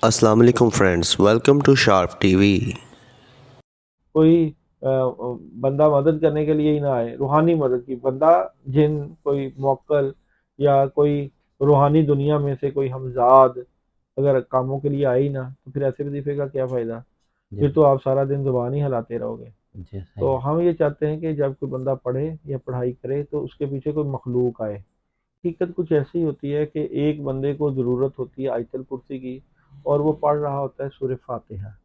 अस्सलाम वालेकुम friends, welcome to Sharp TV. कोई बंदा मदद करने के लिए ही ना आए, रूहानी मदद की बंदा, जिन, कोई मौक्कल या कोई रूहानी दुनिया में से कोई हमजाद अगर कामों के लिए आए ही ना, तो फिर ऐसे वजीफे का क्या फ़ायदा। जी, फिर तो आप सारा दिन ज़ुबान ही हिलाते रहोगे। जी, सही तो है। हम ये चाहते हैं कि जब कोई बंदा पढ़े या पढ़ाई करे तो उसके पीछे कोई मखलूक आए। हकीकत कुछ ऐसी होती है कि एक बंदे को ज़रूरत होती है आयतल कुर्सी की, और वो पढ़ रहा होता है सूरह फातिहा। जी,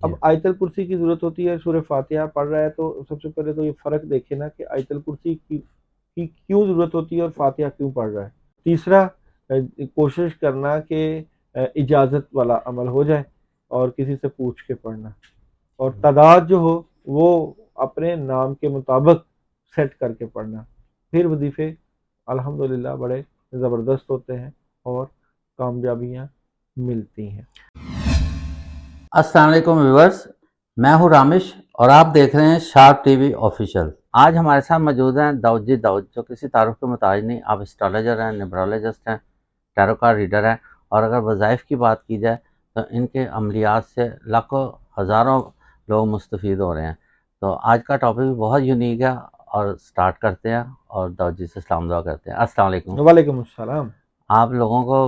अब आयतल कुर्सी की ज़रूरत होती है, सूरह फातिहा पढ़ रहा है, तो सबसे पहले तो ये फ़र्क देखे ना कि आयतल कुर्सी की क्यों ज़रूरत होती है और फातिहा क्यों पढ़ रहा है। तीसरा, कोशिश करना कि इजाज़त वाला अमल हो जाए और किसी से पूछ के पढ़ना, और तादाद जो हो वो अपने नाम के मुताबिक सेट करके पढ़ना। फिर वजीफ़े अल्हम्दुलिल्लाह बड़े ज़बरदस्त होते हैं और कामयाबियाँ मिलती हैं। अस्सलाम वालेकुम व्यूअर्स, मैं हूं रामिश और आप देख रहे हैं शार्प टीवी ऑफिशियल। आज हमारे साथ मौजूद हैं दाऊद जी दाऊद, जो किसी तारुफ के मुताज नहीं। आप एस्ट्रोलॉजर हैं, न्यूमरोलॉजिस्ट हैं, टैरो कार्ड रीडर हैं, और अगर वज़ाइफ की बात की जाए तो इनके अमलियात से लाखों हज़ारों लोग मुस्तफ़ीद हो रहे हैं। तो आज का टॉपिक भी बहुत यूनिक है, और स्टार्ट करते हैं और दाऊद जी से सलाम दुआ करते हैं। अस्सलाम वालेकुम। वालेकुम अस्सलाम। आप लोगों को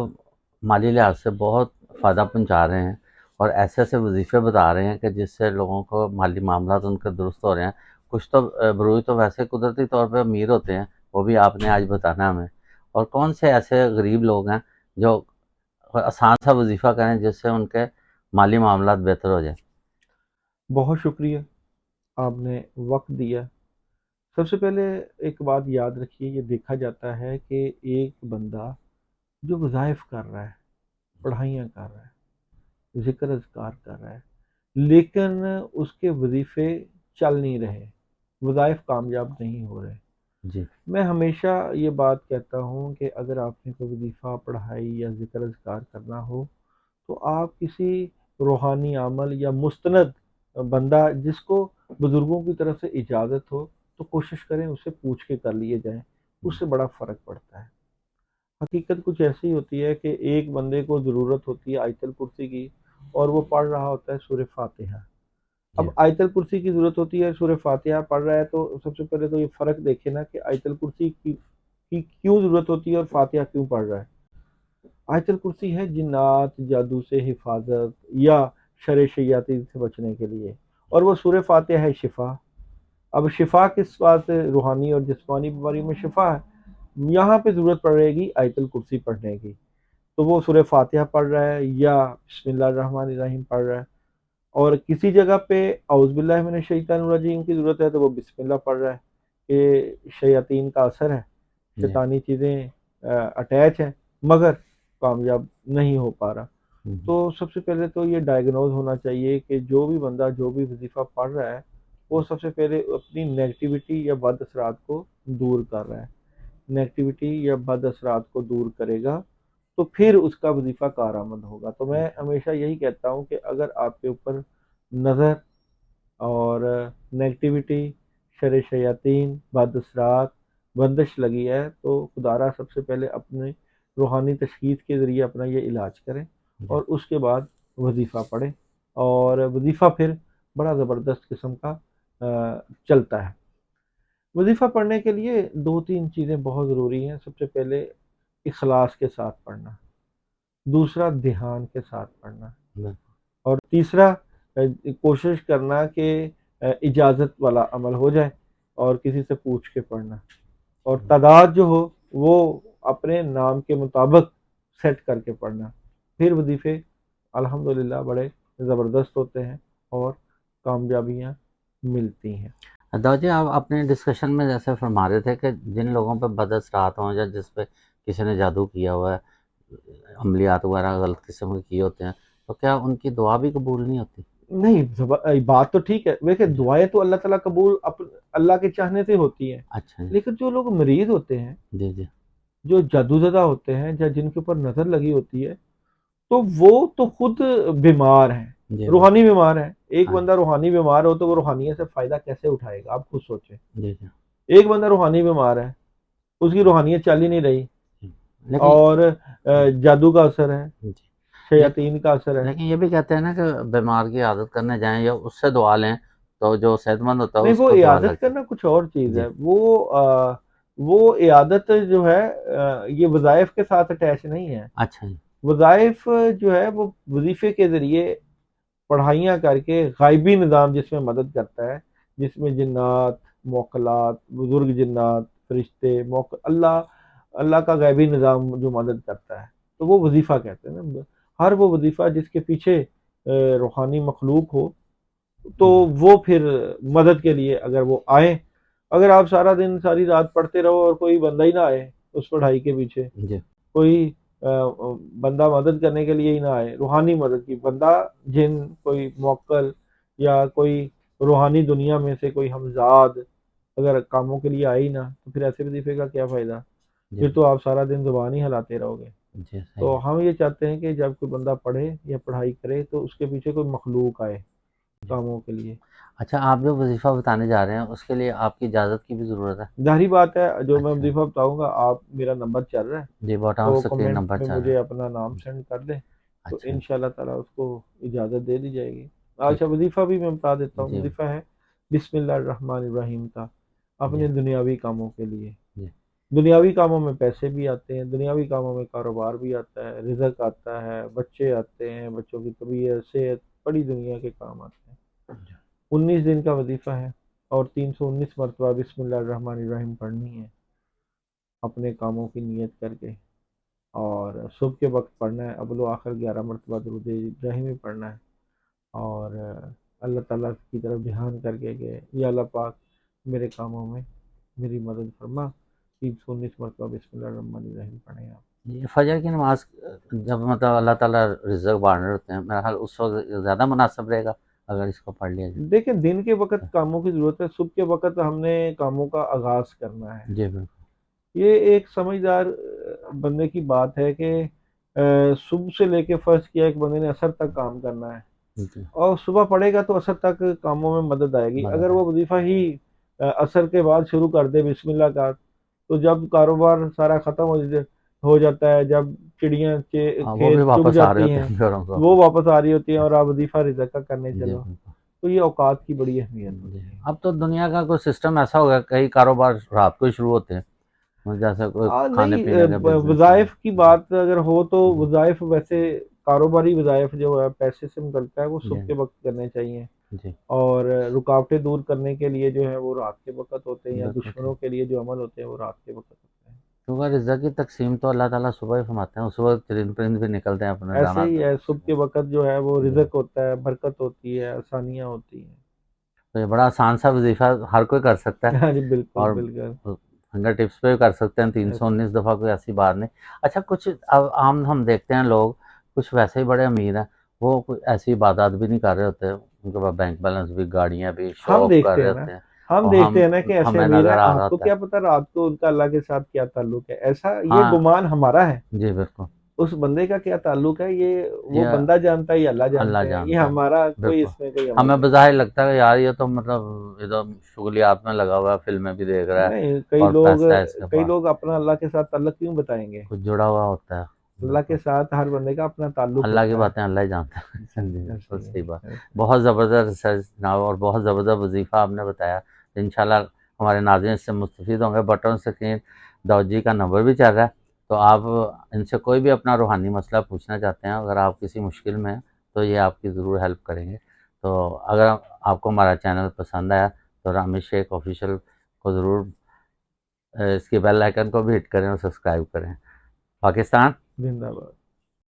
माली लिहाज से बहुत फ़ायदा पहुंचा रहे हैं, और ऐसे-ऐसे वज़ीफ़े बता रहे हैं कि जिससे लोगों को माली मामलात उनके दुरुस्त हो रहे हैं। कुछ तो बरूई तो वैसे कुदरती तौर पे अमीर होते हैं, वो भी आपने आज बताना है हमें। और कौन से ऐसे गरीब लोग हैं जो आसान सा वज़ीफ़ा करें जिससे उनके माली मामलात बेहतर हो जाएँ? बहुत शुक्रिया, आपने वक़्त दिया। सबसे पहले एक बात याद रखिए, ये देखा जाता है कि एक बंदा जो वज़ाइफ़ कर रहा है, पढ़ाइयाँ कर रहा है, ज़िक्र-अज़कार कर रहा है, लेकिन उसके वज़ीफ़े चल नहीं रहे, वज़ाइफ़ कामयाब नहीं हो रहे। जी, मैं हमेशा ये बात कहता हूँ कि अगर आपने कोई वज़ीफ़ा, पढ़ाई या ज़िक्र-अज़कार करना हो, तो आप किसी रूहानी अमल या मुस्तनद बंदा जिसको बुज़ुर्गों की तरफ से इजाज़त हो, तो कोशिश करें उससे पूछ के कर लिए जाएँ, उससे बड़ा फ़र्क पड़ता है। हकीकत कुछ ऐसी होती है कि एक बंदे को ज़रूरत होती है आयतल कुर्सी की, और वो पढ़ रहा होता है सूरह फातिहा। जी, अब आयतल कुर्सी की ज़रूरत होती है, सूरह फातिहा पढ़ रहा है, तो सबसे पहले तो ये फ़र्क देखे ना कि आयतल कुर्सी की क्यों ज़रूरत होती है और फातिहा क्यों पढ़ रहा है। आयतल कुर्सी है जिन्नात, जादू से हिफाज़त या शर शयातीन से बचने के लिए, और वो सूरह फातिहा है शिफ़ा। अब शिफ़ा किस बात से, रूहानी और जिस्मानी बीमारी में शिफ़ा है। यहाँ पे ज़रूरत पड़ेगी आयतल कुर्सी पढ़ने की, तो वो सूरह फातिहा पढ़ रहा है या बिस्मिल्लाहिर्रहमानिर्रहीम पढ़ रहा है, और किसी जगह पे औज़ु बिल्लाहि मिनश शैतानिर रजीम की ज़रूरत है तो वो बिस्मिल्लाह पढ़ रहा है कि शयातीन का असर है, जी। शैतानी चीज़ें अटैच हैं, मगर कामयाब नहीं हो पा रहा। हुँ, हुँ। तो सबसे पहले तो ये डायग्नोज़ होना चाहिए कि जो भी बंदा जो भी वज़ीफ़ा पढ़ रहा है, वो सबसे पहले अपनी नेगेटिविटी या बद असरात को दूर कर रहा है। नेगेटिविटी या बद असरात को दूर करेगा, तो फिर उसका वजीफ़ा कारआमद होगा। तो मैं हमेशा यही कहता हूँ कि अगर आपके ऊपर नज़र और नेगेटिविटी, शर शयातीन, बद असरात, बंदिश लगी है, तो खुदारा सबसे पहले अपने रूहानी तशख़ीस के ज़रिए अपना ये इलाज करें, जी, और उसके बाद वजीफ़ा पढ़ें, और वजीफ़ा फिर बड़ा ज़बरदस्त किस्म का चलता है। वजीफ़ा पढ़ने के लिए 2-3 चीज़ें बहुत ज़रूरी हैं। सबसे पहले इखलास के साथ पढ़ना, दूसरा ध्यान के साथ पढ़ना, बिल्कुल। और तीसरा कोशिश करना कि इजाज़त वाला अमल हो जाए और किसी से पूछ के पढ़ना, और तादाद जो हो वो अपने नाम के मुताबिक सेट करके पढ़ना। फिर वजीफ़े अल्हम्दुलिल्लाह बड़े ज़बरदस्त होते हैं और कामयाबियाँ मिलती हैं। दाऊद जी, आप अपने डिस्कशन में जैसे फरमा रहे थे कि जिन लोगों पे बदअसरात हों, या जिस पे किसी ने जादू किया हुआ है, अमलियात वगैरह गलत किस्म के किए होते हैं, तो क्या उनकी दुआ भी कबूल नहीं होती? नहीं, बात तो ठीक है। देखिए, जी, दुआएँ तो अल्लाह ताला कबूल अल्लाह के चाहने से होती हैं। अच्छा जी। लेकिन जो लोग मरीज़ होते हैं, जी, जी। जो जादूज़दा होते हैं या जिनके ऊपर नज़र लगी होती है, तो वो तो खुद बीमार हैं, जी, बिल्कुल। रूहानी बीमार हैं। एक हाँ जी। बंदा रूहानी बीमार हो तो वो रूहानियत से फ़ायदा कैसे उठाएगा? आप खुद सोचें। जी, जी। एक बंदा रूहानी बीमार है, उसकी रूहानियत चल ही नहीं रही, जी। लेकिन और जादू का असर है। जी। शयातीन का असर है। लेकिन ये भी कहते हैं ना कि बीमार की आदत करने जाएं या उससे दुआ लें तो जो सेहतमंद होता है नहीं, वो उसको दुआ इयादत लगती है। करना कुछ और चीज़ जी। है। वो इयादत जो है ये वज़ाइफ के साथ अटैच नहीं है। अच्छा जी। वज़ाइफ जो है वो वजीफे के ज़रिए पढ़ाइयाँ करके गायबी निज़ाम जिसमें मदद करता है, जिसमें जिन्नात, मोक्कलात, बुज़ुर्ग जिन्नात, फ़रिश्ते, अल्लाह अल्लाह का गायबी निज़ाम जो मदद करता है, तो वो वजीफ़ा कहते हैं ना। हर वो वजीफ़ा जिसके पीछे रूहानी मखलूक हो, तो वो फिर मदद के लिए अगर वो आए, अगर आप सारा दिन सारी रात पढ़ते रहो और कोई बंदा ही ना आए उस पढ़ाई के पीछे, जी। कोई बंदा मदद करने के लिए ही ना आए, रूहानी मदद की बंदा, जिन कोई मौक्कल या कोई रूहानी दुनिया में से कोई हमजाद अगर कामों के लिए आए ही ना, तो फिर ऐसे वजीफे का क्या फ़ायदा? जी। फिर तो आप सारा दिन ज़ुबान ही हिलाते रहोगे। जी सही तो है। हम ये चाहते हैं कि जब कोई बंदा पढ़े या पढ़ाई करे तो उसके पीछे कोई मखलूक आए जी। कामों के लिए। अच्छा, आप जो वजीफा बताने जा रहे हैं उसके लिए आपकी इजाज़त की भी ज़रूरत है। ज़ाहिर बात है, जो मैं अच्छा वज़ीफ़ा बताऊँगा, आप मेरा नंबर चल रहा है, जी, बॉटम तो स्क्रीन कमेंट नंबर में चल रहा मुझे है। अपना नाम सेंड कर दें, तो अच्छा इंशाअल्लाह ताला उसको इजाज़त दे दी जाएगी। ठीक अच्छा, वज़ीफ़ा भी मैं बता देता है। हूँ, जी। वज़ीफ़ा है बिस्मिल्लाहिर्रहमानिर्रहीम का, जी। अपने दुनियावी कामों के लिए। जी। दुनियावी कामों में पैसे भी आते हैं, दुनियावी कामों में कारोबार भी आता है, रिज़्क आता है, बच्चे आते हैं, बच्चों की तबीयत, सेहत, बड़ी दुनिया के काम आते हैं। 19 दिन का वज़ीफ़ा है और 319 मरतबा बिस्मिल्लाहिर्रहमानिर्रहीम पढ़नी है, अपने कामों की नियत करके। और सुबह के वक़्त पढ़ना है, अव्वल व आखिर 11 मरतबा दुरूद इब्राहिमी पढ़ना है और अल्लाह ताला की तरफ ध्यान करके कि या अल्लाह पाक मेरे कामों में मेरी मदद फरमा। 319 मरतबा बिस्मिल्लाहिर्रहमानिर्रहीम पढ़ें आप। जी, फजर की नमाज जब मतलब अल्लाह ताला रिज़्क बाँट रहे होते हैं, मेरा ख़्याल उस वक़्त ज़्यादा मुनासिब रहेगा अगर इसको पढ़ लिया जाए। देखिए, दिन के वक़्त कामों की ज़रूरत है, सुबह के वक़्त हमने कामों का आगाज़ करना है। जी बिल्कुल। ये एक समझदार बंदे की बात है कि सुबह से लेके फ़र्ज़ किया एक बंदे ने असर तक काम करना है जी, और सुबह पढ़ेगा तो असर तक कामों में मदद आएगी। मदद अगर है। वो वज़ीफ़ा ही असर के बाद शुरू कर दे बिस्मिल्लाह का, तो जब कारोबार सारा ख़त्म हो जाता है, जब चिड़ियाँ चे हाँ, वो भी खेत चुग वापस आ रहे जाती होते हैं, हैं घरों को वो अपने। वापस आ रही होती हैं और आप वज़ीफ़ा रिज़्क का करने जी चलो। बिल्कुल। तो ये औकात की बड़ी अहमियत जी, होती है। अब तो दुनिया का कोई सिस्टम ऐसा हो गया, कई कारोबार रात को ही शुरू होते हैं, जैसे कोई नहीं, खाने-पीने का बिज़नेस है। वज़ाइफ की जी, बात अगर हो तो जी, वज़ाइफ वैसे कारोबारी वज़ाइफ जो है पैसे से निकलता है, वो जी, सुबह के वक़्त करने चाहिए जी, और रुकावटें दूर करने के लिए जो है वो रात के वक़्त होते हैं या बिल्कुल दुश्मनों ठीक। के लिए जो अमल होते हैं वो रात के वक़्त होते हैं। क्योंकि रिज़्क की तक़सीम तो अल्लाह ताला सुबह ही फरमाते हैं, उस वक़्त चरिंद-परिंद भी निकलते हैं अपना ऐसे दाना ही है, सुबह के वक़्त जो है वो जी, रिज़्क होता है, बरकत होती है, आसानियाँ होती हैं। तो ये बड़ा आसान सा वज़ीफ़ा हर कोई कर सकता है हाँ जी, बिल्कुल, और बिल्कुल। फिंगर टिप्स पे भी कर सकते हैं, ऐसे 319 दफ़ा कोई ऐसी बात नहीं। अच्छा, कुछ अब आम हम देखते हैं लोग, कुछ वैसे ही बड़े अमीर हैं, वो कोई ऐसी इबादत भी नहीं कर रहे होते, उनके पास बैंक बैलेंस भी, गाड़ियाँ भी, शो हम ऑफ कर देखते रहे हैं होते ना, हैं हम और देखते हम हैं ना कि ऐसे हमें अमीर हैं, नज़र आ रहा आपको होता है। क्या पता रात को उनका अल्लाह के साथ क्या ताल्लुक है? ऐसा ये हाँ, गुमान हमारा है। जी बिल्कुल। उस बंदे का क्या ताल्लुक है, ये वो ये बंदा जानता है या अल्लाह अल्लाह जानते हैं, ये जानता है, हमारा कोई बिल्कुल। इसमें कोई अमल हमें नहीं। बज़ाहिर लगता है कि यार ये तो मतलब ये तो शुगलियात में लगा हुआ है, फ़िल्में भी देख रहा है नहीं, और पैसा है इसके कई पास, लोग अपना अल्लाह के साथ ताल्लुक क्यों बताएँगे? कुछ जुड़ा हुआ होता है। अल्लाह के बिल्कुल। साथ हर बंदे का अपना ताल्लुक अल्लाह की होता है। बातें अल्लाह ही जानता है। जी, जी, ऐसे बिल्कुल ही सही बात। है, ऐसे। बहुत ज़बरदस्त रिसर्च जनाब और बहुत ज़बरदस्त वज़ीफ़ा आपने बताया। इंशाल्लाह हमारे नाज़रीन इससे मुस्तफ़ीद होंगे। बटन स्क्रीन दाऊद जी का नंबर भी चल रहा है, तो आप इनसे कोई भी अपना रूहानी मसला पूछना चाहते हैं, अगर आप किसी मुश्किल में हैं, तो ये आपकी ज़रूर हेल्प करेंगे। तो अगर आपको हमारा चैनल पसंद आया, तो रामिश शेख ऑफ़िशियल को ज़रूर इसके बेल आइकन को भी हिट करें और सब्सक्राइब करें। पाकिस्तान जिंदाबाद।